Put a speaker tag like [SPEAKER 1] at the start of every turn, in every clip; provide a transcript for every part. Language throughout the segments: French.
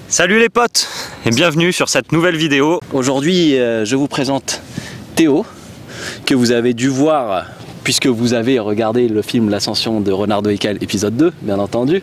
[SPEAKER 1] Salut les potes et bienvenue sur cette nouvelle vidéo.
[SPEAKER 2] Aujourd'hui je vous présente Théo, que vous avez dû voir puisque vous avez regardé le film L'Ascension de Renardo Ekal épisode 2 bien entendu.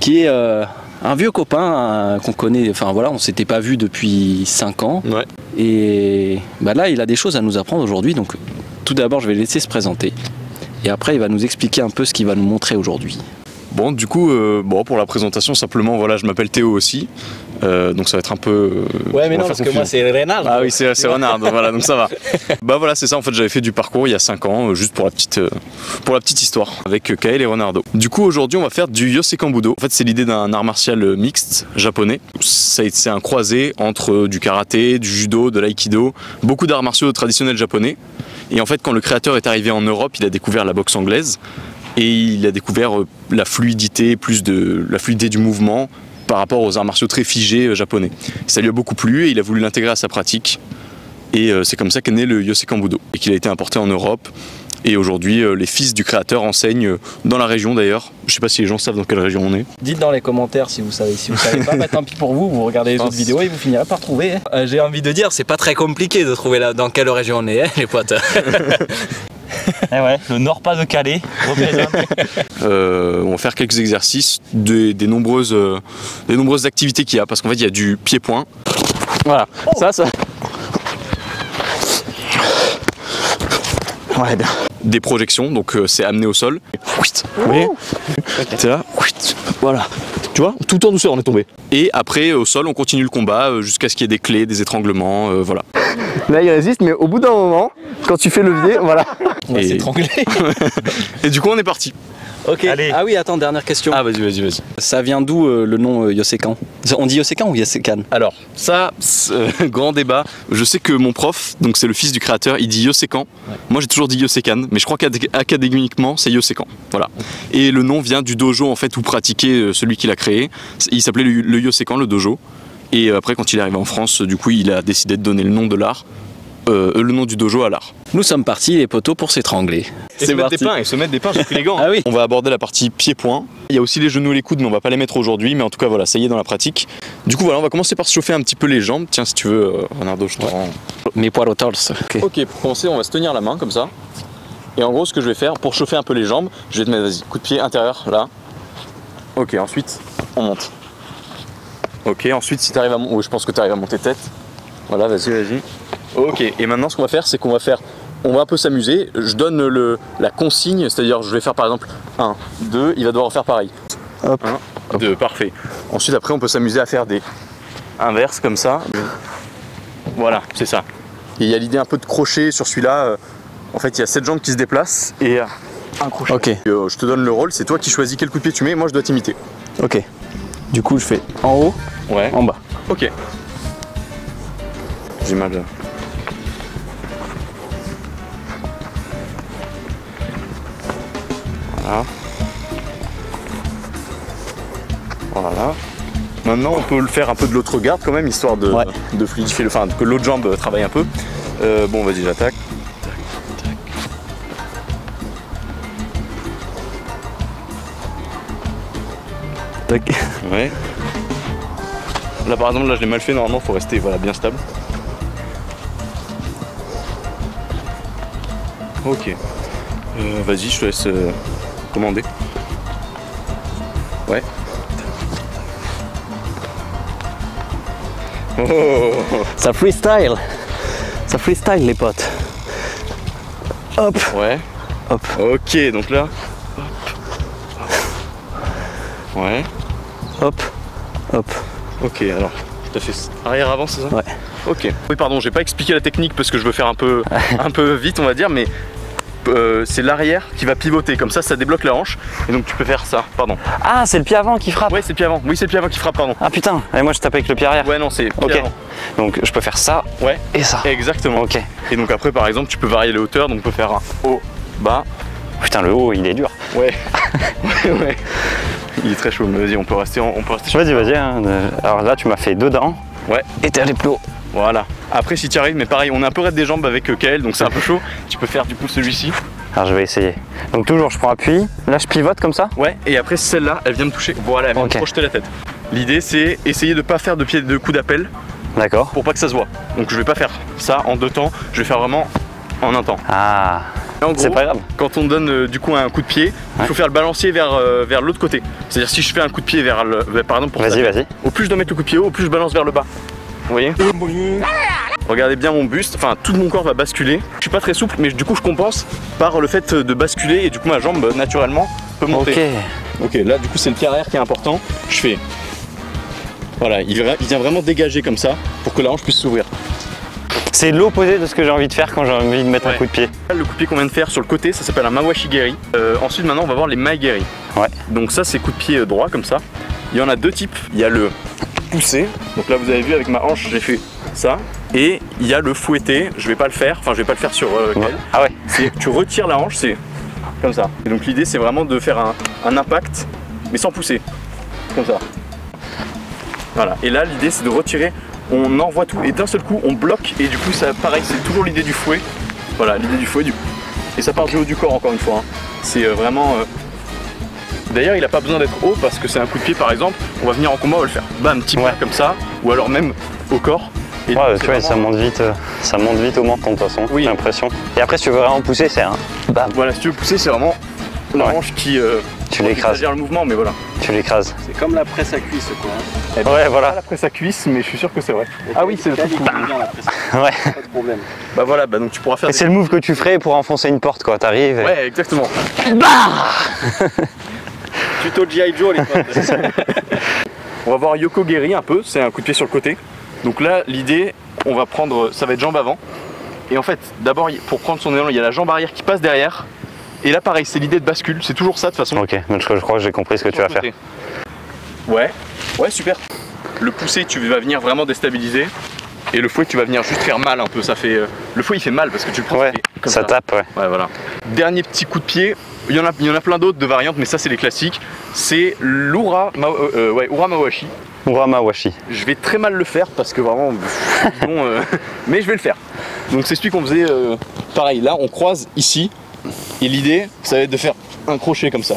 [SPEAKER 2] Qui est un vieux copain qu'on connaît, enfin voilà, on s'était pas vu depuis 5 ans.
[SPEAKER 1] Ouais.
[SPEAKER 2] Et bah là, il a des choses à nous apprendre aujourd'hui, donc tout d'abord, je vais le laisser se présenter. Et après, il va nous expliquer un peu ce qu'il va nous montrer aujourd'hui.
[SPEAKER 3] Bon, du coup, pour la présentation, simplement, voilà, je m'appelle Théo aussi. Donc ça va être un peu...
[SPEAKER 2] Ouais, mais non, parce que moi, c'est Renardo.
[SPEAKER 3] Ah oui, c'est Renardo, voilà, donc ça va. Bah voilà, c'est ça, en fait, j'avais fait du parcours il y a 5 ans, juste pour la petite histoire, avec Kael et Renardo. Du coup, aujourd'hui, on va faire du Yosekan Budo. En fait, c'est l'idée d'un art martial mixte japonais. C'est un croisé entre du karaté, du judo, de l'aïkido, beaucoup d'arts martiaux traditionnels japonais. Et en fait, quand le créateur est arrivé en Europe, il a découvert la boxe anglaise. Et il a découvert la fluidité du mouvement par rapport aux arts martiaux très figés japonais. Ça lui a beaucoup plu et il a voulu l'intégrer à sa pratique. Et c'est comme ça qu'est né le Yosekan Budo et qu'il a été importé en Europe. Et aujourd'hui, les fils du créateur enseignent dans la région d'ailleurs. Je sais pas si les gens savent dans quelle région on est.
[SPEAKER 2] Dites dans les commentaires si vous savez. Si vous savez pas, bah, tant pis pour vous. Vous regardez les autres vidéos et vous finirez par trouver.
[SPEAKER 1] J'ai envie de dire, c'est pas très compliqué de trouver dans quelle région on est, hein, les potes.
[SPEAKER 2] Eh ouais, le Nord-Pas-de-Calais représente.
[SPEAKER 3] On va faire quelques exercices des nombreuses activités qu'il y a, parce qu'en fait il y a du pied-point.
[SPEAKER 2] Voilà, ça. Ouais, bien.
[SPEAKER 3] Des projections, donc c'est amené au sol.
[SPEAKER 2] Oui.
[SPEAKER 3] C'est là.
[SPEAKER 2] Voilà.
[SPEAKER 3] Tu vois, tout en douceur on est tombé. Et après au sol on continue le combat jusqu'à ce qu'il y ait des clés, des étranglements, voilà.
[SPEAKER 4] Là il résiste, mais au bout d'un moment, quand tu fais levier, voilà.
[SPEAKER 2] On va s'étrangler.
[SPEAKER 3] Et du coup on est parti.
[SPEAKER 2] Ok. Allez. Ah oui, attends, dernière question.
[SPEAKER 3] Ah vas-y.
[SPEAKER 2] Ça vient d'où le nom Yosekan? On dit Yosekan ou Yosekan?
[SPEAKER 3] Alors ça, grand débat. Je sais que mon prof, donc c'est le fils du créateur, il dit Yosekan. Ouais. Moi j'ai toujours dit Yosekan, mais je crois qu'académiquement c'est Yosekan. Voilà. Et le nom vient du dojo en fait où pratiquait celui qui l'a créé. Il s'appelait le Yosekan, le dojo. Et après quand il est arrivé en France, du coup il a décidé de donner le nom de l'art. Le nom du dojo à l'art.
[SPEAKER 2] Nous sommes partis les poteaux pour s'étrangler.
[SPEAKER 3] Et se mettre des pains, j'ai pris les gants.
[SPEAKER 2] Ah oui.
[SPEAKER 3] On va aborder la partie pied-point. Il y a aussi les genoux et les coudes, mais on va pas les mettre aujourd'hui. Mais en tout cas, voilà, ça y est dans la pratique. Du coup, voilà, on va commencer par se chauffer un petit peu les jambes. Tiens, si tu veux, Renardo, je te rends.
[SPEAKER 2] Mes poils au torse.
[SPEAKER 3] Ok, pour commencer, on va se tenir la main comme ça. Et en gros, ce que je vais faire pour chauffer un peu les jambes, je vais te mettre, vas-y, coup de pied intérieur, là. Ok, ensuite, on monte. Ok, ensuite, si tu arrives à monter, je pense que tu arrives à monter tête. Voilà, vas-y. Ok, et maintenant ce qu'on va faire, c'est qu'on va un peu s'amuser. Je donne la consigne, c'est-à-dire je vais faire par exemple 1, 2, il va devoir faire pareil.
[SPEAKER 4] Hop.
[SPEAKER 3] 1, 2, parfait. Ensuite après on peut s'amuser à faire des inverses comme ça. Voilà, c'est ça. Et il y a l'idée un peu de crochet sur celui-là. En fait il y a 7 jambes qui se déplacent et un crochet.
[SPEAKER 2] Ok.
[SPEAKER 3] Je te donne le rôle, c'est toi qui choisis quel coup de pied tu mets, moi je dois t'imiter.
[SPEAKER 2] Ok. Du coup je fais en haut,
[SPEAKER 3] ouais,
[SPEAKER 2] en bas.
[SPEAKER 3] Ok. J'ai mal. Voilà. Maintenant on peut le faire un peu de l'autre garde quand même, histoire de fluidifier, enfin que l'autre jambe travaille un peu. Bon vas-y, j'attaque.
[SPEAKER 2] Tac.
[SPEAKER 3] Ouais. Là par exemple, là je l'ai mal fait, normalement faut rester bien stable. Ok. Vas-y, je te laisse commander. Ouais. Oh.
[SPEAKER 2] Ça freestyle les potes. Hop.
[SPEAKER 3] Ouais.
[SPEAKER 2] Hop.
[SPEAKER 3] Ok, donc là. Hop. Ouais.
[SPEAKER 2] Hop.
[SPEAKER 3] Ok, alors, t'as fait arrière-avant, c'est ça?
[SPEAKER 2] Ouais.
[SPEAKER 3] Ok. Oui, pardon, j'ai pas expliqué la technique parce que je veux faire un peu vite, on va dire, mais c'est l'arrière qui va pivoter, comme ça débloque la hanche et donc tu peux faire ça, pardon.
[SPEAKER 2] Ah, c'est le pied avant qui frappe.
[SPEAKER 3] Ouais, c'est le pied avant, oui c'est le pied avant qui frappe, pardon.
[SPEAKER 2] Ah putain, et moi je tape avec le pied arrière.
[SPEAKER 3] Ouais non, c'est pied
[SPEAKER 2] ok.
[SPEAKER 3] avant.
[SPEAKER 2] Donc je peux faire ça
[SPEAKER 3] ouais.
[SPEAKER 2] et ça.
[SPEAKER 3] Exactement.
[SPEAKER 2] Ok.
[SPEAKER 3] Et donc après par exemple tu peux varier les hauteurs, donc on peut faire un haut, bas.
[SPEAKER 2] Putain, le haut il est dur.
[SPEAKER 3] Ouais. ouais. Il est très chaud, mais vas-y on peut rester
[SPEAKER 2] Vas-y, vas-y. Hein. Alors là tu m'as fait 2 dents.
[SPEAKER 3] Ouais.
[SPEAKER 2] Et t'es allé plus haut.
[SPEAKER 3] Voilà. Après si tu arrives, mais pareil, on est un peu raide des jambes avec Kael, donc c'est un peu chaud. Tu peux faire du coup celui-ci.
[SPEAKER 2] Alors je vais essayer. Donc toujours je prends appui, là je pivote comme ça.
[SPEAKER 3] Ouais, et après celle-là, elle vient me toucher. Voilà, elle vient me projeter la tête. L'idée c'est essayer de pas faire de coup d'appel.
[SPEAKER 2] D'accord.
[SPEAKER 3] Pour pas que ça se voit. Donc je vais pas faire ça en 2 temps, je vais faire vraiment en un temps.
[SPEAKER 2] Ah. C'est pas grave.
[SPEAKER 3] Quand on donne du coup un coup de pied, il faut faire le balancier vers l'autre côté. C'est-à-dire si je fais un coup de pied vers le, par exemple pour ça, au plus je dois mettre le coup de pied haut, au plus je balance vers le bas. Vous voyez? Regardez bien mon buste, enfin tout mon corps va basculer. Je suis pas très souple, mais du coup je compense par le fait de basculer et du coup ma jambe naturellement peut monter. Ok, là du coup c'est le pied arrière qui est important. Je fais, voilà, il vient vraiment dégager comme ça pour que la hanche puisse s'ouvrir.
[SPEAKER 2] C'est l'opposé de ce que j'ai envie de faire quand j'ai envie de mettre un coup de pied.
[SPEAKER 3] Le coup de pied qu'on vient de faire sur le côté, ça s'appelle un mawashi geri. Ensuite maintenant on va voir les mai geri.
[SPEAKER 2] Ouais.
[SPEAKER 3] Donc ça c'est coup de pied droit comme ça. Il y en a 2 types. Il y a le poussé. Donc là vous avez vu avec ma hanche j'ai fait ça. Et il y a le fouetté. Je vais pas le faire. Enfin je vais pas le faire sur Kael.
[SPEAKER 2] Ah ouais.
[SPEAKER 3] Tu retires la hanche, c'est comme ça. Et donc l'idée c'est vraiment de faire un impact mais sans pousser. Comme ça. Voilà. Et là l'idée c'est de retirer. On envoie tout et d'un seul coup on bloque et du coup ça pareil c'est toujours l'idée du fouet. Voilà l'idée du fouet et ça part du haut du corps encore une fois. Hein. C'est vraiment. D'ailleurs il n'a pas besoin d'être haut parce que c'est un coup de pied par exemple. On va venir en combat on va le faire. Bam petit pas comme ça ou alors même au corps. Et
[SPEAKER 2] ouais, tu vois ça monte vite au menton de toute façon.
[SPEAKER 3] Oui.
[SPEAKER 2] J'ai l'impression. Et après si tu veux vraiment pousser c'est un bam.
[SPEAKER 3] Voilà si tu veux pousser c'est vraiment la hanche qui.
[SPEAKER 2] Tu l'écrases.
[SPEAKER 3] le mouvement mais voilà.
[SPEAKER 2] Tu l'écrases.
[SPEAKER 1] C'est comme la presse à cuisse quoi.
[SPEAKER 3] Eh ben,
[SPEAKER 2] ouais voilà.
[SPEAKER 3] Pas la presse à cuisse mais je suis sûr que c'est vrai. Ah oui c'est le truc.
[SPEAKER 2] Ouais.
[SPEAKER 1] Pas de problème.
[SPEAKER 3] Bah voilà bah donc tu pourras faire.
[SPEAKER 2] C'est le move que tu ferais pour enfoncer une porte quoi. T'arrives.
[SPEAKER 3] Ouais exactement.
[SPEAKER 1] Tuto G.I. Joe les potes.
[SPEAKER 3] On va voir Yoko Geri un peu, c'est un coup de pied sur le côté. Donc là l'idée on va prendre, ça va être jambe avant. Et en fait d'abord pour prendre son élan il y a la jambe arrière qui passe derrière. Et là pareil c'est l'idée de bascule, c'est toujours ça de toute façon.
[SPEAKER 2] Ok, donc je crois que j'ai compris ce que tu vas faire.
[SPEAKER 3] Ouais, ouais super. Le pousser tu vas venir vraiment déstabiliser. Et le fouet tu vas venir juste faire mal un peu, ça fait. Le fouet il fait mal parce que tu le prends.
[SPEAKER 2] Ouais,
[SPEAKER 3] comme
[SPEAKER 2] ça tape ouais.
[SPEAKER 3] Ouais voilà. Dernier petit coup de pied, il y en a plein d'autres de variantes mais ça c'est les classiques. C'est l'Ura Mawashi.
[SPEAKER 2] Ura Mawashi.
[SPEAKER 3] Je vais très mal le faire parce que vraiment mais je vais le faire. Donc c'est celui qu'on faisait pareil, là on croise ici. Et l'idée, ça va être de faire un crochet comme ça.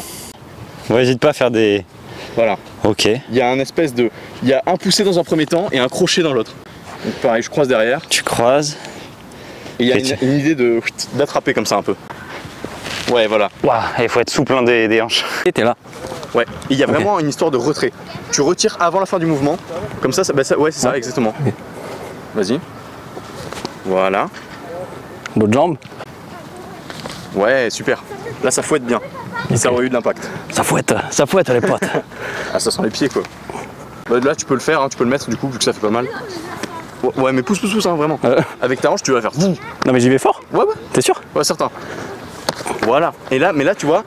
[SPEAKER 2] Ouais, n'hésite pas à faire des...
[SPEAKER 3] Voilà.
[SPEAKER 2] Ok.
[SPEAKER 3] Il y a un espèce de... Il y a un poussé dans un premier temps et un crochet dans l'autre. Donc pareil, je croise derrière.
[SPEAKER 2] Tu croises.
[SPEAKER 3] Et il y a une idée d'attraper comme ça un peu. Ouais, voilà.
[SPEAKER 2] Waouh, il faut être souple hein, des hanches. Et t'es là.
[SPEAKER 3] Ouais. Et il y a vraiment une histoire de retrait. Tu retires avant la fin du mouvement. Comme ça, ouais, c'est ça, exactement. Okay. Vas-y. Voilà.
[SPEAKER 2] L'autre jambe.
[SPEAKER 3] Ouais, super. Là, ça fouette bien. Et ça aurait eu de l'impact.
[SPEAKER 2] Ça fouette les potes.
[SPEAKER 3] Ah, ça sent les pieds quoi. Bah, là, tu peux le faire, hein, tu peux le mettre du coup, vu que ça fait pas mal. Ouais, mais pousse, hein, vraiment. Avec ta hanche, tu vas faire.
[SPEAKER 2] Non, mais j'y vais fort.
[SPEAKER 3] Ouais.
[SPEAKER 2] T'es sûr?
[SPEAKER 3] Ouais, certain. Voilà. Et là, mais là, tu vois,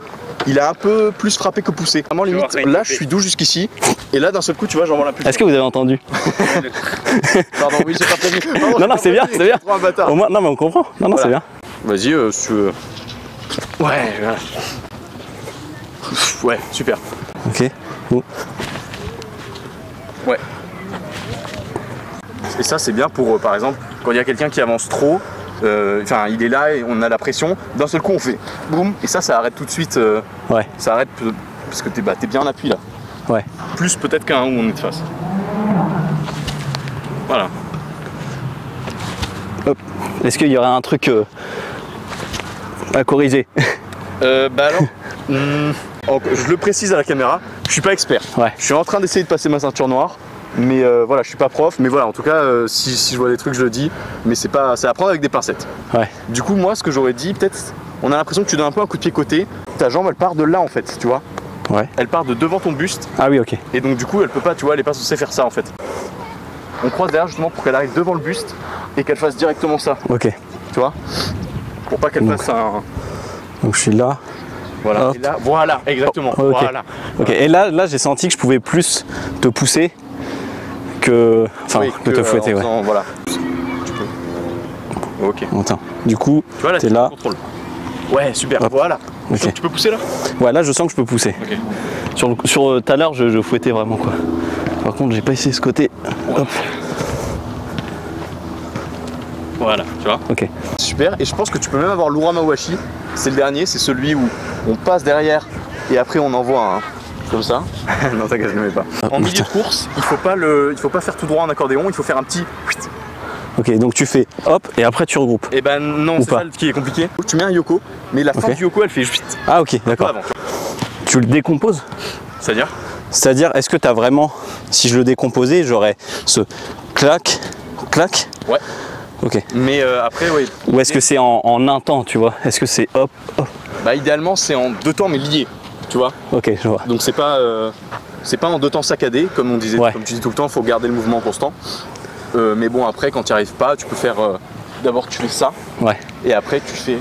[SPEAKER 3] il a un peu plus frappé que poussé. Vraiment, limite, là, je suis doux jusqu'ici. Et là, d'un seul coup, tu vois, j'envoie la plus.
[SPEAKER 2] Est-ce que vous avez entendu?
[SPEAKER 3] Pardon, oui, j'ai pas prévenu.
[SPEAKER 2] Non, c'est bien, c'est bien.
[SPEAKER 3] Trop un bâtard.
[SPEAKER 2] Au moins, non, mais on comprend. Non, voilà. C'est bien.
[SPEAKER 3] Vas-y, si tu veux. Ouais, voilà. Ouais, super.
[SPEAKER 2] Ok.
[SPEAKER 3] Ouais. Et ça, c'est bien pour, par exemple, quand il y a quelqu'un qui avance trop, enfin, il est là et on a la pression, d'un seul coup, on fait boum, et ça arrête tout de suite.
[SPEAKER 2] Ouais.
[SPEAKER 3] Ça arrête parce que t'es bien en appui là.
[SPEAKER 2] Ouais.
[SPEAKER 3] Plus peut-être qu'un où on est de face. Voilà.
[SPEAKER 2] Hop. Est-ce qu'il y aurait un truc à corriger?
[SPEAKER 3] Bah alors, je le précise à la caméra, je suis pas expert.
[SPEAKER 2] Ouais.
[SPEAKER 3] Je suis en train d'essayer de passer ma ceinture noire, mais voilà, je suis pas prof, mais voilà, en tout cas, si je vois des trucs, je le dis, mais c'est à prendre avec des pincettes.
[SPEAKER 2] Ouais.
[SPEAKER 3] Du coup, moi, ce que j'aurais dit, peut-être, on a l'impression que tu donnes un peu un coup de pied côté, ta jambe, elle part de là en fait, tu vois.
[SPEAKER 2] Ouais.
[SPEAKER 3] Elle part de devant ton buste.
[SPEAKER 2] Ah oui, ok.
[SPEAKER 3] Et donc du coup, elle peut pas, tu vois, elle est pas censée faire ça en fait. On croise derrière justement pour qu'elle arrive devant le buste et qu'elle fasse directement ça.
[SPEAKER 2] Ok.
[SPEAKER 3] Tu vois, pour pas qu'elle fasse
[SPEAKER 2] Donc je suis là.
[SPEAKER 3] Voilà,
[SPEAKER 2] Hop.
[SPEAKER 3] et là, voilà, exactement.
[SPEAKER 2] Oh, ok.
[SPEAKER 3] Voilà.
[SPEAKER 2] Ok. Et là j'ai senti que je pouvais plus te pousser que, enfin,
[SPEAKER 3] Oui,
[SPEAKER 2] que te fouetter.
[SPEAKER 3] en
[SPEAKER 2] Ouais.
[SPEAKER 3] faisant, voilà. Tu peux. Ok.
[SPEAKER 2] Attends. Du coup,
[SPEAKER 3] Tu vois là,
[SPEAKER 2] t'es
[SPEAKER 3] tu
[SPEAKER 2] là.
[SPEAKER 3] contrôles. Ouais, super.
[SPEAKER 2] Hop.
[SPEAKER 3] Voilà.
[SPEAKER 2] Ok.
[SPEAKER 3] Tu peux pousser là?
[SPEAKER 2] Ouais, là je sens que je peux pousser.
[SPEAKER 3] Ok.
[SPEAKER 2] Sur tout à l'heure, je fouettais vraiment quoi. Par contre, j'ai pas essayé ce côté. Hop.
[SPEAKER 3] Voilà, tu vois.
[SPEAKER 2] Ok.
[SPEAKER 3] Super. Et je pense que tu peux même avoir l'Uramawashi. C'est le dernier, c'est celui où on passe derrière et après on envoie un. Comme ça. Non, t'inquiète, je ne le mets pas. En milieu de course, il faut pas faire tout droit en accordéon, il faut faire un petit.
[SPEAKER 2] Ok, donc tu fais hop et après tu regroupes.
[SPEAKER 3] Et ben non,
[SPEAKER 2] Ou
[SPEAKER 3] c'est
[SPEAKER 2] pas.
[SPEAKER 3] ça qui est compliqué. Tu mets un yoko, mais la fin
[SPEAKER 2] Ok.
[SPEAKER 3] du yoko elle fait juste
[SPEAKER 2] Ah ok,
[SPEAKER 3] pas
[SPEAKER 2] d'accord.
[SPEAKER 3] avant.
[SPEAKER 2] Tu le décomposes?
[SPEAKER 3] C'est-à-dire?
[SPEAKER 2] C'est-à-dire, est-ce que tu as vraiment, si je le décomposais, j'aurais ce clac, clac?
[SPEAKER 3] Ouais.
[SPEAKER 2] Ok.
[SPEAKER 3] Mais après, oui.
[SPEAKER 2] Ou est-ce que c'est en un temps, tu vois? Est-ce que c'est hop, hop?
[SPEAKER 3] Bah idéalement c'est en 2 temps mais lié, tu vois.
[SPEAKER 2] Ok, je vois.
[SPEAKER 3] Donc c'est pas en 2 temps saccadés comme on disait,
[SPEAKER 2] Ouais.
[SPEAKER 3] comme tu dis tout le temps, il faut garder le mouvement constant. Mais bon après quand tu n'y arrives pas, tu peux faire d'abord tu fais ça
[SPEAKER 2] Ouais.
[SPEAKER 3] et après tu fais.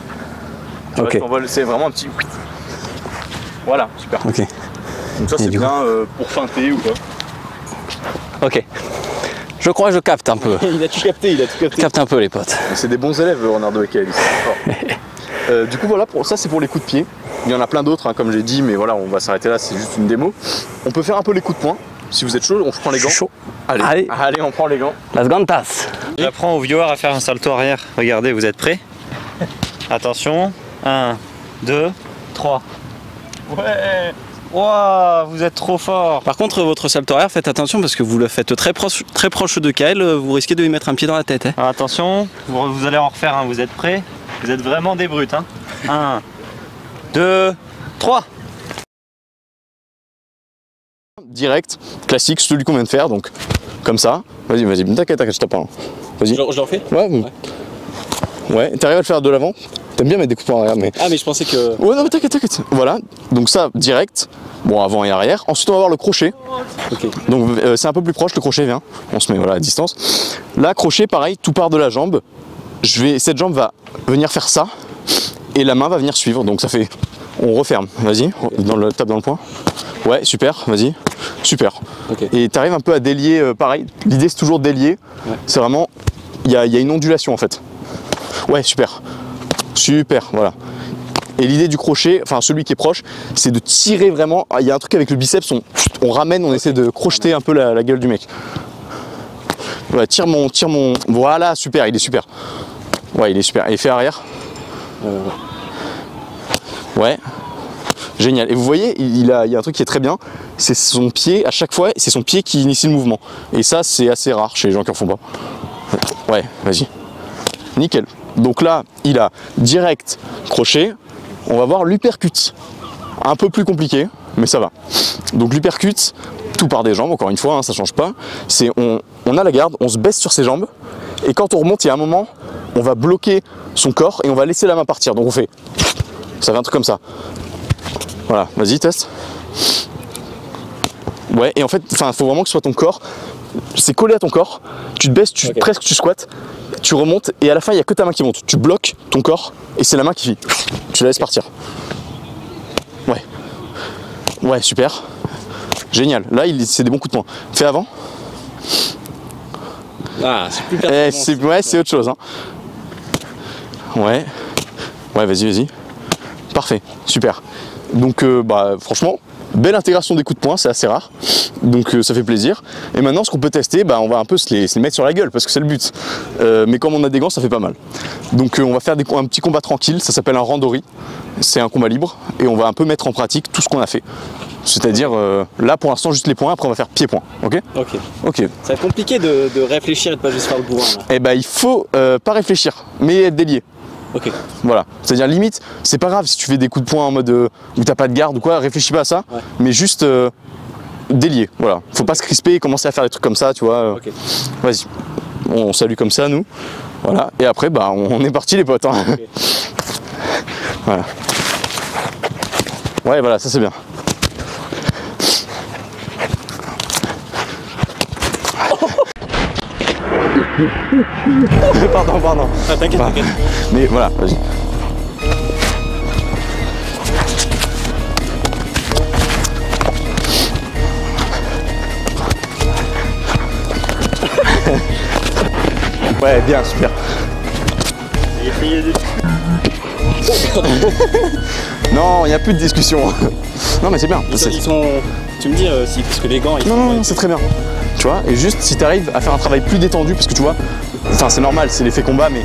[SPEAKER 3] Tu vois,
[SPEAKER 2] Ok.
[SPEAKER 3] t'envoies c'est vraiment un petit. Voilà, super.
[SPEAKER 2] Ok.
[SPEAKER 3] Donc ça
[SPEAKER 2] Et
[SPEAKER 3] c'est
[SPEAKER 2] du
[SPEAKER 3] bien pour feinter ou quoi.
[SPEAKER 2] Ok. Je crois que je capte un peu.
[SPEAKER 3] Il a tout capté, il a tout
[SPEAKER 2] Je
[SPEAKER 3] capté.
[SPEAKER 2] capte un peu les potes.
[SPEAKER 3] C'est des bons élèves, Renardo et Kael. Du coup, voilà, ça c'est pour les coups de pied. Il y en a plein d'autres, hein, comme j'ai dit, mais voilà, on va s'arrêter là, c'est juste une démo. On peut faire un peu les coups de poing. Si vous êtes chaud, on prend les
[SPEAKER 2] Je
[SPEAKER 3] gants.
[SPEAKER 2] suis chaud.
[SPEAKER 3] Allez.
[SPEAKER 2] Allez.
[SPEAKER 3] On prend les gants.
[SPEAKER 2] Las gantas.
[SPEAKER 5] J'apprends aux viewers à faire un salto arrière. Regardez, vous êtes prêts? Attention. 1, 2, 3. Ouais. Waouh, vous êtes trop fort.
[SPEAKER 2] Par contre, votre salto arrière, faites attention parce que vous le faites très proche de Kael, vous risquez de lui mettre un pied dans la tête. Hein.
[SPEAKER 5] Alors, attention, vous allez en refaire un. Vous êtes prêts? Vous êtes vraiment des brutes. 1, 2, 3.
[SPEAKER 3] Direct, classique, celui qu'on vient de faire, donc comme ça. Vas-y, t'inquiète, je t'apprends. Vas-y.
[SPEAKER 2] Je le refais?
[SPEAKER 3] Ouais, ouais. T'arrives à le faire de l'avant? T'aimes bien mettre des coups de poing arrière, mais.
[SPEAKER 2] Ah, mais je pensais que.
[SPEAKER 3] Ouais, non, mais t'inquiète. Voilà, donc ça, direct. Bon, avant et arrière. Ensuite, on va avoir le crochet.
[SPEAKER 2] Ok.
[SPEAKER 3] Donc, c'est un peu plus proche, le crochet vient. On se met voilà, à distance. Là, crochet, pareil, tout part de la jambe. Cette jambe va venir faire ça. Et la main va venir suivre. Donc, ça fait. On referme. Vas-y, tape dans le poing. Ouais, super, vas-y. Super.
[SPEAKER 2] Ok.
[SPEAKER 3] Et t'arrives un peu à délier, pareil. L'idée, c'est toujours de délier.
[SPEAKER 2] Ouais.
[SPEAKER 3] C'est vraiment. Il y a une ondulation en fait. Ouais, super. Super, voilà. Et l'idée du crochet, enfin celui qui est proche, c'est de tirer vraiment. Il y a un truc avec le biceps, on ramène, on essaie de crocheter un peu la gueule du mec. Voilà, tire mon. Voilà, super, il est super. Ouais, il est super. Et fait arrière. Ouais. Génial. Et vous voyez, il y a un truc qui est très bien, c'est son pied, à chaque fois, c'est son pied qui initie le mouvement. Et ça, c'est assez rare chez les gens qui en font pas. Ouais, vas-y. Nickel. Donc là, il a direct crochet. On va voir l'uppercut. Un peu plus compliqué, mais ça va. Donc l'uppercut, tout part des jambes, encore une fois, hein, ça change pas. C'est on a la garde, on se baisse sur ses jambes, et quand on remonte, il y a un moment, on va bloquer son corps et on va laisser la main partir. Donc on fait. Ça fait un truc comme ça. Voilà, vas-y, teste. Ouais, et en fait, faut vraiment que ce soit ton corps. C'est collé à ton corps. Tu te baisses, presque tu squattes, tu remontes, et à la fin, il n'y a que ta main qui monte. Tu bloques ton corps, et c'est la main qui fait. Tu la laisses partir. Ouais. Ouais, super. Génial. Là, c'est des bons coups de poing. Fais avant.
[SPEAKER 2] Ah, c'est plus pertinent.
[SPEAKER 3] Ouais, c'est autre chose. Hein. Ouais. Ouais, vas-y. Parfait. Super. Donc, franchement, belle intégration des coups de poing, c'est assez rare. Donc, ça fait plaisir. Et maintenant, ce qu'on peut tester, on va un peu se les mettre sur la gueule parce que c'est le but. Mais comme on a des gants, ça fait pas mal. Donc, on va faire un petit combat tranquille. Ça s'appelle un randori. C'est un combat libre. Et on va un peu mettre en pratique tout ce qu'on a fait. C'est-à-dire, là, pour l'instant, juste les points. Après, on va faire pied-point. Ok.
[SPEAKER 2] Ok. Ça va être compliqué de réfléchir et de pas juste faire le bourrin. Là.
[SPEAKER 3] Eh ben, il faut pas réfléchir, mais être délié.
[SPEAKER 2] Ok.
[SPEAKER 3] Voilà, c'est-à-dire limite, c'est pas grave si tu fais des coups de poing en mode où t'as pas de garde ou quoi, réfléchis pas à ça, mais juste délié, voilà. Faut pas se crisper et commencer à faire des trucs comme ça, tu vois.
[SPEAKER 2] Ok.
[SPEAKER 3] Vas-y, on salue comme ça, nous. Voilà, et après, on est parti les potes. Hein.
[SPEAKER 2] Okay.
[SPEAKER 3] Voilà. Ouais, voilà, ça c'est bien. pardon.
[SPEAKER 2] Ah, t'inquiète.
[SPEAKER 3] Mais voilà, vas-y. Ouais, bien, super. Non, il n'y a plus de discussion. Non, mais c'est bien.
[SPEAKER 2] Ils sont... Tu me dis si, parce que les gants...
[SPEAKER 3] Non, c'est très bien. Tu vois, et juste si tu arrives à faire un travail plus détendu, parce que tu vois, enfin c'est normal, c'est l'effet combat, mais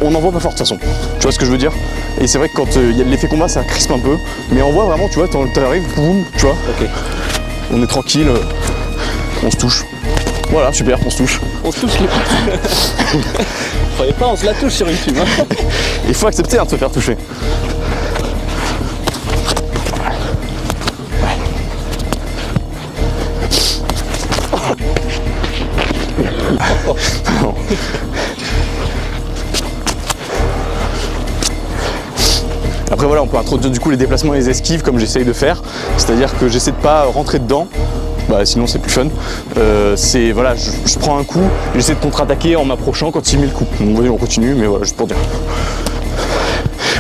[SPEAKER 3] on n'en voit pas fort de toute façon. Tu vois ce que je veux dire? Et c'est vrai que quand il y a de l'effet combat, ça crispe un peu, mais on voit vraiment, tu vois, t'arrives, boum, tu vois,
[SPEAKER 2] Ok.
[SPEAKER 3] on est tranquille, on se touche. Voilà, super, on se touche.
[SPEAKER 2] On se touche les potes. Croyez pas, on se la touche sur YouTube. Hein.
[SPEAKER 3] Il faut accepter de se faire toucher. Après voilà, on peut introduire du coup les déplacements et les esquives comme j'essaye de faire, c'est-à-dire que j'essaie de pas rentrer dedans, bah, sinon c'est plus fun. C'est voilà, je prends un coup, j'essaie de contre-attaquer en m'approchant quand il met le coup. Donc voyez, on continue, mais voilà, juste pour dire.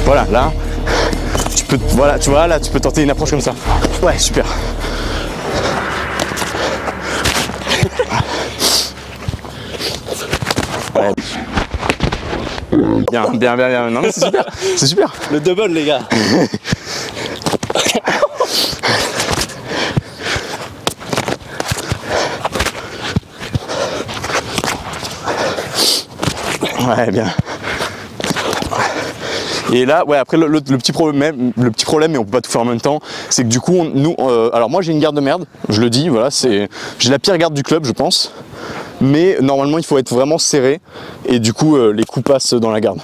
[SPEAKER 3] Voilà, là, tu peux, voilà, tu vois, là, tu peux tenter une approche comme ça. Ouais, super. Ouais. Bien, bien, bien, bien. Non mais c'est super, c'est super.
[SPEAKER 2] Le double les gars.
[SPEAKER 3] Ouais, bien. Et là, ouais, après le petit problème, mais on peut pas tout faire en même temps, c'est que du coup, alors moi j'ai une garde de merde, je le dis, voilà, j'ai la pire garde du club, je pense. Mais normalement, il faut être vraiment serré, et du coup, les coups passent dans la garde.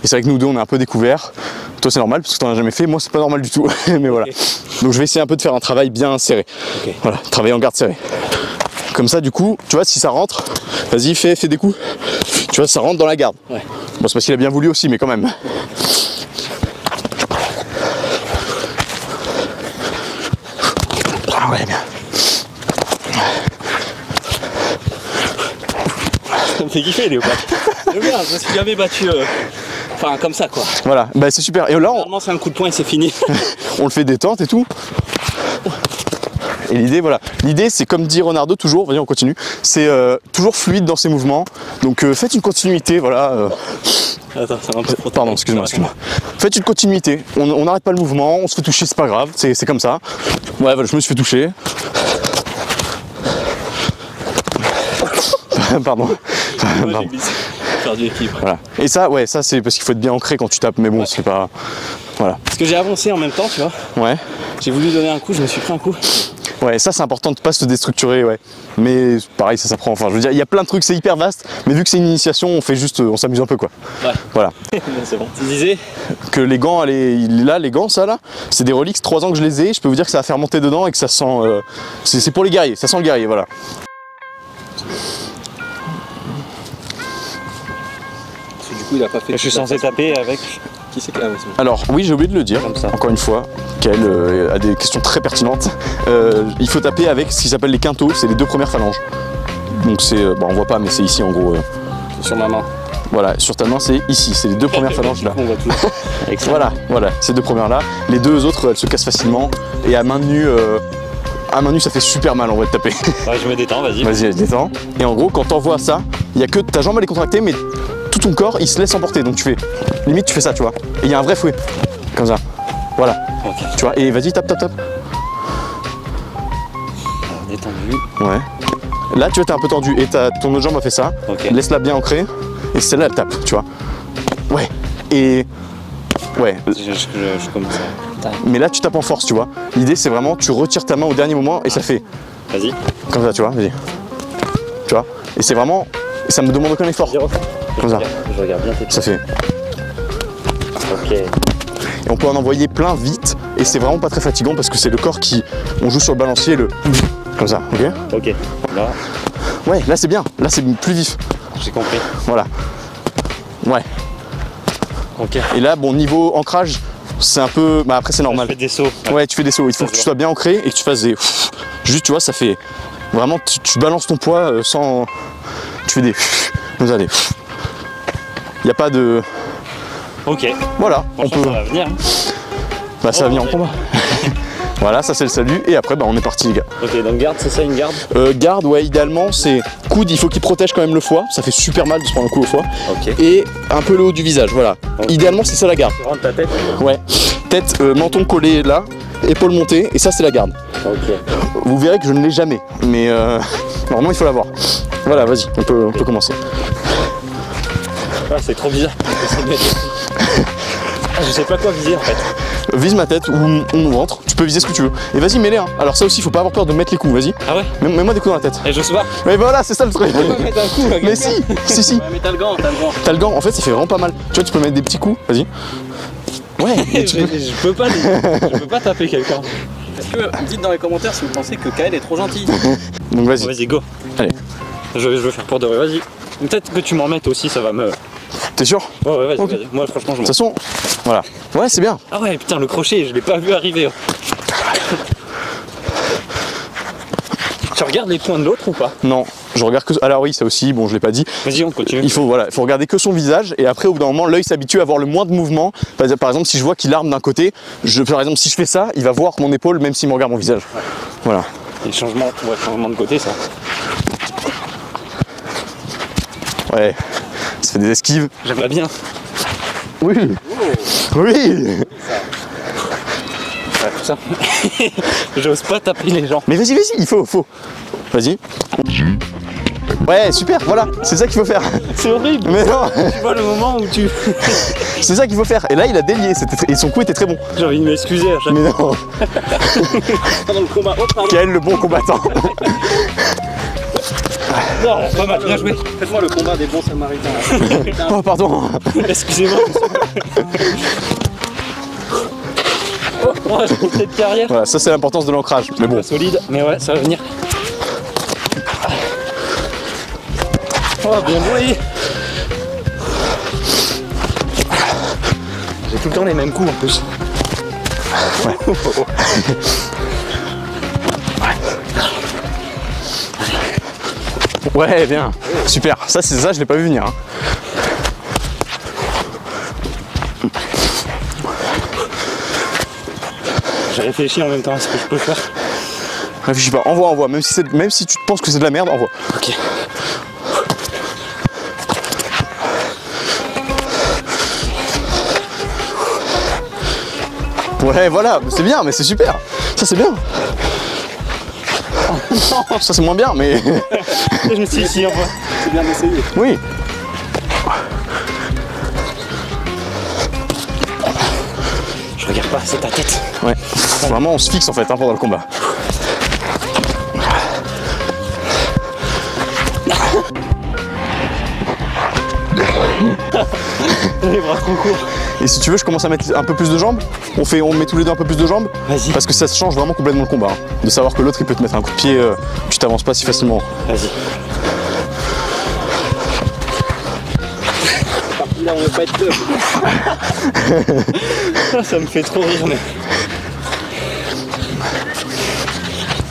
[SPEAKER 3] Et c'est vrai que nous deux, on est un peu découverts. Toi, c'est normal parce que t'en as jamais fait. Moi, c'est pas normal du tout. Mais voilà. Donc, je vais essayer un peu de faire un travail bien serré.
[SPEAKER 2] Okay.
[SPEAKER 3] Voilà, travailler en garde serrée. Comme ça, du coup, tu vois, si ça rentre, vas-y, fais des coups. Tu vois, ça rentre dans la garde.
[SPEAKER 2] Ouais.
[SPEAKER 3] Bon, c'est parce qu'il a bien voulu aussi, mais quand même. Ah ouais, bien.
[SPEAKER 2] Ça me fait kiffer, Léopard. Je me suis jamais battu. Enfin, comme ça, quoi.
[SPEAKER 3] Voilà, bah c'est super. Et là,
[SPEAKER 2] Normalement, c'est un coup de poing et c'est fini.
[SPEAKER 3] on le fait détente et tout. Et l'idée, voilà. L'idée, c'est comme dit Renardo toujours, vas-y, on continue. C'est toujours fluide dans ses mouvements. Donc, faites une continuité, voilà.
[SPEAKER 2] Attends, ça va un peu trop.
[SPEAKER 3] Pardon, excuse-moi. Faites une continuité. On n'arrête pas le mouvement, on se fait toucher, c'est pas grave, c'est comme ça. Ouais, voilà, je me suis fait toucher. Pardon.
[SPEAKER 2] Moi, j'ai glissé. Faire du équilibre.
[SPEAKER 3] Voilà. Et ça, ouais, ça c'est parce qu'il faut être bien ancré quand tu tapes, mais bon, c'est pas. Voilà.
[SPEAKER 2] Parce que j'ai avancé en même temps, tu vois.
[SPEAKER 3] Ouais.
[SPEAKER 2] J'ai voulu donner un coup, je me suis pris un coup.
[SPEAKER 3] Ouais, ça c'est important de pas se déstructurer, ouais. Mais pareil, ça s'apprend. Enfin, je veux dire, il y a plein de trucs, c'est hyper vaste, mais vu que c'est une initiation, on fait juste, on s'amuse un peu, quoi.
[SPEAKER 2] Ouais.
[SPEAKER 3] Voilà.
[SPEAKER 2] C'est bon. Tu disais
[SPEAKER 3] Que les gants, les gants, ça là, c'est des reliques, 3 ans que je les ai, je peux vous dire que ça va faire monter dedans et que ça sent. C'est pour les guerriers, ça sent le guerrier, voilà.
[SPEAKER 2] Du coup, il a pas fait.
[SPEAKER 5] Je suis censé taper avec.
[SPEAKER 2] Qui c'est que là?
[SPEAKER 3] Alors, oui, j'ai oublié de le dire,
[SPEAKER 5] Comme ça.
[SPEAKER 3] encore une fois, Kael a des questions très pertinentes. Il faut taper avec ce qui s'appelle les quintaux, c'est les 2 premières phalanges. Donc c'est, bon, on voit pas, mais c'est ici en gros.
[SPEAKER 2] Sur ma main.
[SPEAKER 3] Voilà, sur ta main, c'est ici, c'est les 2 premières phalanges là.
[SPEAKER 2] On voit tout. Avec ça.
[SPEAKER 3] Voilà, ces 2 premières là. Les 2 autres, elles se cassent facilement. Et à main nue, ça fait super mal en vrai de taper.
[SPEAKER 5] Ouais, je me détends, vas-y.
[SPEAKER 3] Vas-y, détends. Et en gros, quand t'envoies ça, il y a que ta jambe elle est contractée, mais tout ton corps il se laisse emporter. Donc tu fais, limite tu fais ça, tu vois. Et il y a un vrai fouet, comme ça. Voilà.
[SPEAKER 2] Ok.
[SPEAKER 3] Tu vois. Et vas-y, tape.
[SPEAKER 2] Détendu.
[SPEAKER 3] Ouais. Là, tu vois, t'es un peu tendu et ton autre jambe a fait ça.
[SPEAKER 2] Ok.
[SPEAKER 3] Laisse-la bien ancrée. Et celle-là, elle tape, tu vois. Ouais. Et ouais.
[SPEAKER 5] Je commence à.
[SPEAKER 3] Mais là, tu tapes en force, tu vois. L'idée, c'est vraiment, tu retires ta main au dernier moment et ça fait
[SPEAKER 5] Vas-y.
[SPEAKER 3] comme ça, tu vois. Vas-y. Tu vois. Et c'est vraiment, et ça me demande aucun effort. Comme ça.
[SPEAKER 5] Je regarde bien tes
[SPEAKER 3] Ça fait.
[SPEAKER 5] Ok.
[SPEAKER 3] Et on peut en envoyer plein vite et c'est vraiment pas très fatigant parce que c'est le corps qui. On joue sur le balancier, comme ça, ok.
[SPEAKER 5] Ok. Là,
[SPEAKER 3] Ouais, là c'est bien, là c'est plus vif.
[SPEAKER 5] j'ai compris.
[SPEAKER 3] Voilà. Ouais.
[SPEAKER 5] Ok.
[SPEAKER 3] Et là, bon, niveau ancrage, c'est un peu. Bah après, c'est normal.
[SPEAKER 5] Je fais des sauts.
[SPEAKER 3] Ouais, tu fais des sauts. Il faut que tu sois bien ancré et que tu fasses des. Juste, tu vois, ça fait. Vraiment, tu balances ton poids sans. Tu fais des. Comme ça, des. Il n'y a pas de.
[SPEAKER 5] Ok.
[SPEAKER 3] Voilà, on
[SPEAKER 5] Franchement,
[SPEAKER 3] peut.
[SPEAKER 5] ça va venir. Hein.
[SPEAKER 3] Bah, ça va venir en combat. Voilà, ça c'est le salut. Et après, bah, on est parti, les gars.
[SPEAKER 5] Ok, donc garde, c'est ça une garde?
[SPEAKER 3] Garde, ouais, idéalement, c'est coude, il faut qu'il protège quand même le foie. Ça fait super mal de se prendre un coup au foie.
[SPEAKER 5] Ok.
[SPEAKER 3] Et un peu le haut du visage, voilà.
[SPEAKER 5] Ok.
[SPEAKER 3] Idéalement, c'est ça la garde.
[SPEAKER 5] Tu rentres ta tête?
[SPEAKER 3] Ouais. Tête, menton collé là, épaule montée, et ça c'est la garde.
[SPEAKER 5] Ok.
[SPEAKER 3] Vous verrez que je ne l'ai jamais, mais normalement il faut l'avoir. Voilà, vas-y, on peut commencer.
[SPEAKER 5] Ah, c'est trop bizarre. Je sais pas quoi viser en fait.
[SPEAKER 3] Vise ma tête ou mon ventre, tu peux viser ce que tu veux. Et vas-y, mets-les. Hein. Alors ça aussi, faut pas avoir peur de mettre les coups, vas-y.
[SPEAKER 5] Ah ouais?
[SPEAKER 3] Mets-moi des coups dans la tête.
[SPEAKER 5] Et je sais pas.
[SPEAKER 3] Mais voilà, c'est ça le truc.
[SPEAKER 5] Mettre un coup là.
[SPEAKER 3] Mais si.
[SPEAKER 5] Ouais, mais t'as le gant,
[SPEAKER 3] T'as le gant, en fait ça fait vraiment pas mal. Tu vois, tu peux mettre des petits coups, vas-y. Ouais, mais tu peux...
[SPEAKER 5] Je peux pas taper quelqu'un.
[SPEAKER 2] Est-ce que dites dans les commentaires si vous pensez que Kael est trop gentil.
[SPEAKER 3] Donc vas-y.
[SPEAKER 5] Vas-y, go.
[SPEAKER 3] Allez.
[SPEAKER 5] Je veux faire pour de vrai, vas-y. Peut-être que tu m'en mettes aussi, ça va me...
[SPEAKER 3] T'es sûr?
[SPEAKER 5] Ouais, vas-y,
[SPEAKER 3] Ok.
[SPEAKER 5] vas-y. Moi franchement je
[SPEAKER 3] De
[SPEAKER 5] m'en...
[SPEAKER 3] toute façon, voilà. Ouais, c'est bien.
[SPEAKER 5] Ah ouais, putain, le crochet, je l'ai pas vu arriver. Tu regardes les points de l'autre ou pas?
[SPEAKER 3] Non, je regarde que... Alors oui, ça aussi, bon, je l'ai pas dit.
[SPEAKER 5] Vas-y, on continue.
[SPEAKER 3] Il faut regarder que son visage et après au bout d'un moment l'œil s'habitue à voir le moins de mouvement. Par exemple si je vois qu'il arme d'un côté, par exemple si je fais ça, il va voir mon épaule même s'il me regarde mon visage. Ouais. Voilà.
[SPEAKER 5] Et changement de côté ça.
[SPEAKER 3] Ouais. Ça fait des esquives.
[SPEAKER 5] J'aimerais bien.
[SPEAKER 3] Oui. Oui.
[SPEAKER 5] Ouais, ça. J'ose pas taper les gens.
[SPEAKER 3] Mais vas-y, il faut. Vas-y. Ouais, super, voilà, c'est ça qu'il faut faire.
[SPEAKER 5] C'est horrible.
[SPEAKER 3] Mais non,
[SPEAKER 5] Tu vois le moment où tu...
[SPEAKER 3] c'est ça qu'il faut faire. Et là, il a délié, et son coup était très bon.
[SPEAKER 5] J'ai envie de m'excuser à chaque
[SPEAKER 3] Mais non,
[SPEAKER 5] fois dans le combat. Oh, pardon.
[SPEAKER 3] quel le bon combattant.
[SPEAKER 5] Non, pas mal, bien joué.
[SPEAKER 2] Faites-moi le combat des bons samaritains.
[SPEAKER 3] Oh, pardon.
[SPEAKER 5] Excusez-moi. Oh, j'ai une tête carrière.
[SPEAKER 3] Voilà, ça c'est l'importance de l'ancrage. Mais bon,
[SPEAKER 5] Solide, mais ouais, ça va venir. Oh, bien joué. J'ai tout le temps les mêmes coups en plus.
[SPEAKER 3] ouais, bien, super. Ça, c'est ça, je l'ai pas vu venir. Hein.
[SPEAKER 5] J'ai réfléchi en même temps à ce que je peux faire.
[SPEAKER 3] Réfléchis pas, envoie. Même si tu penses que c'est de la merde, envoie.
[SPEAKER 5] Ok.
[SPEAKER 3] Ouais, voilà, c'est bien, mais c'est super. Ça, c'est bien. Ça, c'est moins bien, mais.
[SPEAKER 5] Je me suis dit, si, envoie.
[SPEAKER 2] C'est bien d'essayer.
[SPEAKER 3] Oui.
[SPEAKER 5] Je regarde pas, c'est ta tête.
[SPEAKER 3] Ouais. Vraiment, on se fixe en fait hein, pendant le combat.
[SPEAKER 5] Les bras trop courts.
[SPEAKER 3] Et si tu veux, je commence à mettre un peu plus de jambes. On met tous les deux un peu plus de jambes.
[SPEAKER 5] Vas-y.
[SPEAKER 3] Parce que ça change vraiment complètement le combat. Hein. De savoir que l'autre il peut te mettre un coup de pied, tu t'avances pas si facilement.
[SPEAKER 5] Vas-y.
[SPEAKER 2] Là, on veut pas être deux.
[SPEAKER 5] Ça me fait trop rire, mais.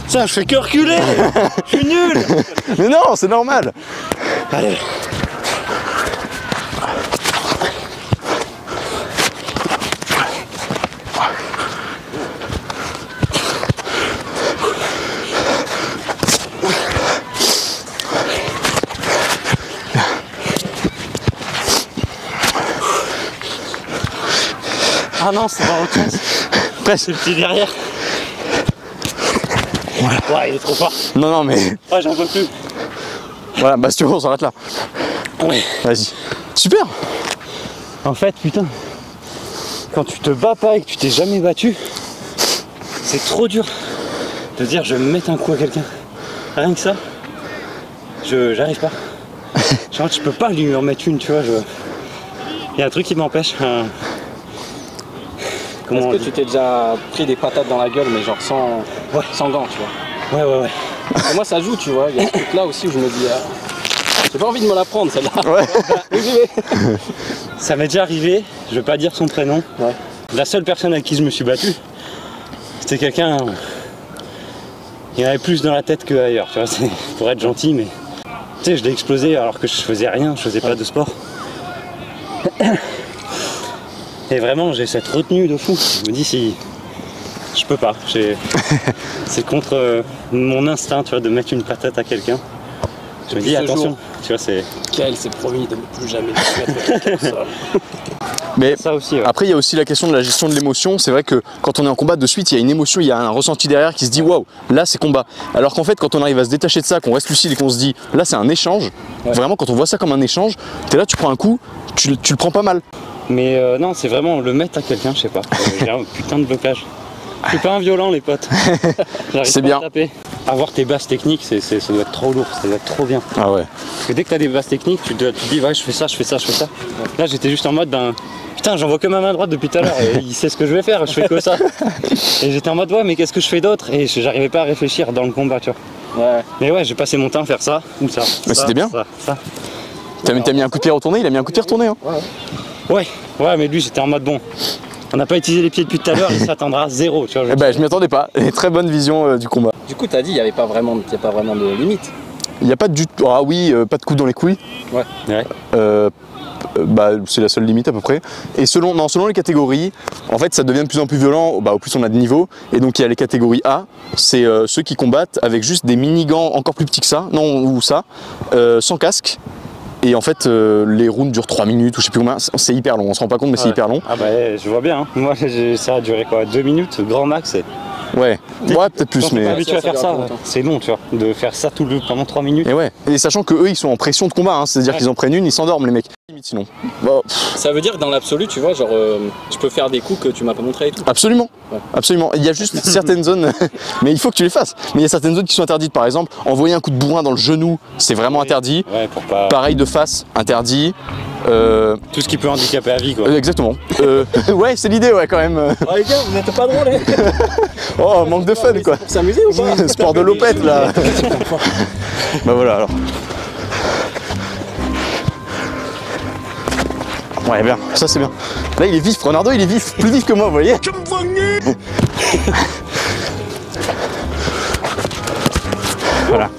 [SPEAKER 5] Ça, je fais que reculer. Je suis nul.
[SPEAKER 3] Mais non, c'est normal.
[SPEAKER 5] Allez. Ah non, c'est pas autre chose.
[SPEAKER 3] Presque.
[SPEAKER 5] C'est le petit derrière. Ouais, il est trop fort.
[SPEAKER 3] Non, mais.
[SPEAKER 5] Ouais, j'en peux plus.
[SPEAKER 3] Voilà, bah si tu veux, on s'arrête là.
[SPEAKER 5] Ouais.
[SPEAKER 3] Vas-y. Super.
[SPEAKER 5] En fait, putain, quand tu te bats pas et que tu t'es jamais battu, c'est trop dur de dire je vais me mettre un coup à quelqu'un. Rien que ça, j'arrive pas. Genre, je peux pas lui en mettre une, tu vois. Il y a un truc qui m'empêche. Comment on
[SPEAKER 2] Est-ce que
[SPEAKER 5] dit
[SPEAKER 2] tu t'es déjà pris des patates dans la gueule, mais genre sans gants, tu vois?
[SPEAKER 5] Ouais.
[SPEAKER 2] Et moi, ça joue, tu vois. Il y a ce truc-là aussi où je me dis, j'ai pas envie de me la prendre, celle-là.
[SPEAKER 3] Ouais.
[SPEAKER 2] Oui, j'y vais.
[SPEAKER 5] Ça m'est déjà arrivé, je vais pas dire son prénom.
[SPEAKER 2] Ouais.
[SPEAKER 5] La seule personne avec qui je me suis battu, c'était quelqu'un. Il y en avait plus dans la tête qu'ailleurs, tu vois, pour être gentil, mais. Tu sais, je l'ai explosé alors que je faisais rien, je faisais pas de sport. Et vraiment, j'ai cette retenue de fou. Je me dis, si Je peux pas. C'est contre mon instinct, tu vois, de mettre une patate à quelqu'un. Je me dis attention, tu vois, c'est.
[SPEAKER 2] Kael s'est promis de ne plus jamais mettre quelqu'un au sol.
[SPEAKER 3] Mais
[SPEAKER 5] Ça aussi, ouais.
[SPEAKER 3] après, il y a aussi la question de la gestion de l'émotion. C'est vrai que quand on est en combat, de suite, il y a une émotion, il y a un ressenti derrière qui se dit waouh, là c'est combat. Alors qu'en fait, quand on arrive à se détacher de ça, qu'on reste lucide et qu'on se dit là c'est un échange, vraiment, quand on voit ça comme un échange, t'es là, tu prends un coup, tu le prends pas mal.
[SPEAKER 5] Mais non, c'est vraiment le mettre à quelqu'un, je sais pas. J'ai un putain de blocage. Je suis pas un violent, les potes.
[SPEAKER 3] C'est
[SPEAKER 5] pas
[SPEAKER 3] bien.
[SPEAKER 5] à taper. Avoir tes bases techniques, ça doit être trop lourd, ça doit être trop bien.
[SPEAKER 3] Ah ouais.
[SPEAKER 5] Parce que dès que t'as des bases techniques, tu te dis ouais, je fais ça, je fais ça, je fais ça. Là, j'étais juste en mode putain, j'envoie que ma main droite depuis tout à l'heure et il sait ce que je vais faire, je fais que ça. Et j'étais en mode ouais, mais qu'est-ce que je fais d'autre? Et j'arrivais pas à réfléchir dans le combat, tu vois.
[SPEAKER 2] Ouais.
[SPEAKER 5] Mais ouais, j'ai passé mon temps à faire ça ou ça.
[SPEAKER 3] Mais c'était bien.
[SPEAKER 5] Ça.
[SPEAKER 3] T'as mis un coup de pied retourné, il a mis un coup de pied retourné. Hein.
[SPEAKER 5] Ouais, mais lui, j'étais en mode bon. On n'a pas utilisé les pieds depuis tout à l'heure, il s'attendra à zéro, tu vois.
[SPEAKER 3] Eh ben, je m'y attendais pas. Et très bonne vision du combat.
[SPEAKER 2] Du coup, t'as dit il n'y avait pas vraiment de limite.
[SPEAKER 3] Il n'y a pas de ah oui, pas de coup dans les couilles.
[SPEAKER 5] Ouais.
[SPEAKER 3] Bah, c'est la seule limite à peu près. Et selon les catégories, en fait ça devient de plus en plus violent au plus on a de niveaux. Et donc il y a les catégories A, c'est ceux qui combattent avec juste des mini-gants encore plus petits que ça, sans casque. Et en fait les rounds durent 3 minutes ou je sais plus combien, c'est hyper long, on se rend pas compte mais c'est hyper long.
[SPEAKER 5] Ah bah je vois bien, hein. Moi ça a duré quoi, 2 minutes, grand max.
[SPEAKER 3] Ouais, peut-être plus
[SPEAKER 5] Quand t'es pas
[SPEAKER 3] mais...
[SPEAKER 5] habitué à faire ça, c'est long, tu vois, de faire ça pendant 3 minutes.
[SPEAKER 3] Et ouais, et sachant que eux ils sont en pression de combat, hein, c'est-à-dire qu'ils en prennent une, ils s'endorment les mecs. Limite sinon. Bon.
[SPEAKER 2] Ça veut dire que dans l'absolu, tu vois, genre, je peux faire des coups que tu m'as pas montré et tout.
[SPEAKER 3] Absolument,
[SPEAKER 2] Ouais.
[SPEAKER 3] absolument. Il y a juste certaines zones, mais il faut que tu les fasses. Mais il y a certaines zones qui sont interdites. Par exemple, envoyer un coup de bourrin dans le genou, c'est vraiment interdit.
[SPEAKER 5] Ouais, pour pas.
[SPEAKER 3] Pareil de face, interdit.
[SPEAKER 5] Tout ce qui peut handicaper la vie, quoi.
[SPEAKER 3] Exactement. Ouais, c'est l'idée, ouais, quand même.
[SPEAKER 2] Oh les gars, vous n'êtes pas drôles, hein.
[SPEAKER 3] Oh, manque de fun, quoi.
[SPEAKER 2] Pour s'amuser ou pas?
[SPEAKER 3] Sport de lopette, là. Bah voilà, alors. Ouais, bien, ça c'est bien. Là, il est vif, Renardo, il est vif, plus vif que moi, vous voyez. Voilà.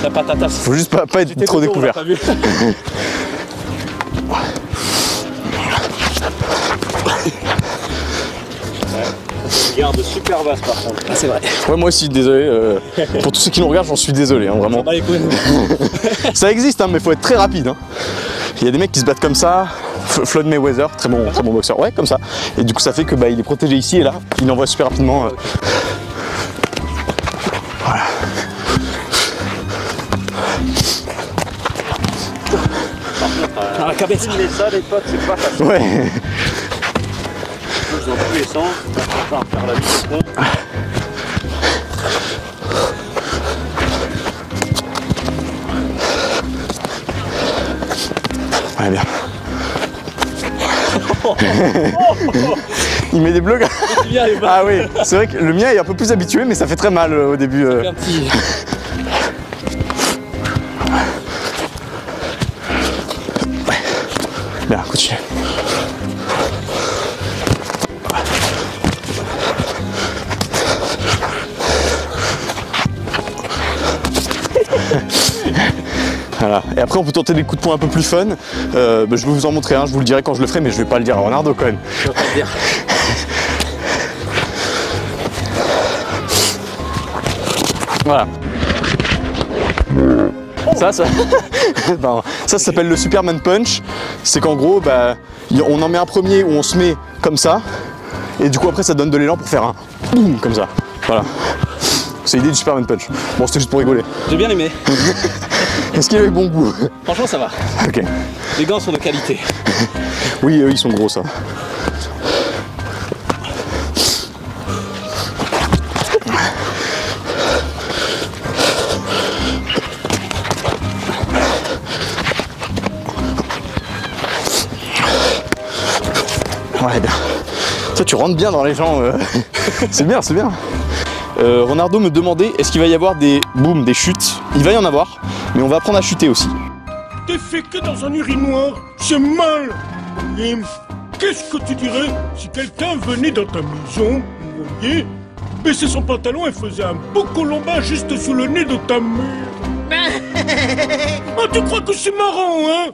[SPEAKER 2] La patatas.
[SPEAKER 3] Faut juste pas être trop découvert.
[SPEAKER 5] Garde super basse par contre.
[SPEAKER 2] Ah, c'est vrai.
[SPEAKER 3] Ouais, moi aussi, désolé. Pour tous ceux qui nous regardent, j'en suis désolé, hein, vraiment.
[SPEAKER 2] Bah, les couilles.
[SPEAKER 3] Ça existe, hein, mais faut être très rapide. Hein. Il y a des mecs qui se battent comme ça. Floyd Mayweather, très bon boxeur. Ouais, comme ça. Et du coup, ça fait que il est protégé ici et là. Il envoie super rapidement. Voilà.
[SPEAKER 2] Ah, la cabesse.
[SPEAKER 5] Ça, les potes, c'est pas facile.
[SPEAKER 3] Ouais.
[SPEAKER 5] Dans tous les sens, on va faire la vie de fond.
[SPEAKER 3] Ouais, bien. Il met des blocs. Ah oui, c'est vrai que le mien est un peu plus habitué, mais ça fait très mal au début.
[SPEAKER 2] Un petit...
[SPEAKER 3] Bien, continue. Voilà. Et après on peut tenter des coups de poing un peu plus fun. Je vais vous en montrer un, je vous le dirai quand je le ferai, mais je vais pas le dire à Renardo quand même.
[SPEAKER 2] Je vais pas le dire.
[SPEAKER 3] Voilà. Ça s'appelle le Superman Punch. C'est qu'en gros, on en met un premier où on se met comme ça, et du coup après ça donne de l'élan pour faire un boum comme ça. Voilà. C'est l'idée du Superman Punch. Bon, c'était juste pour rigoler.
[SPEAKER 2] J'ai bien aimé.
[SPEAKER 3] Est-ce qu'il avait bon goût?
[SPEAKER 2] Franchement, ça va.
[SPEAKER 3] Ok.
[SPEAKER 2] Les gants sont de qualité.
[SPEAKER 3] Oui, eux, ils sont gros, ça. Ouais, bien. Ça, tu rentres bien dans les gens. C'est bien, c'est bien. Renardo me demandait est-ce qu'il va y avoir des chutes. Il va y en avoir, mais on va apprendre à chuter aussi.
[SPEAKER 6] T'es fait que dans un urinoir, c'est mal. Et qu'est-ce que tu dirais si quelqu'un venait dans ta maison, vous voyez, baissait son pantalon et faisait un beau colombin juste sous le nez de ta mère? Oh, tu crois que c'est marrant, hein?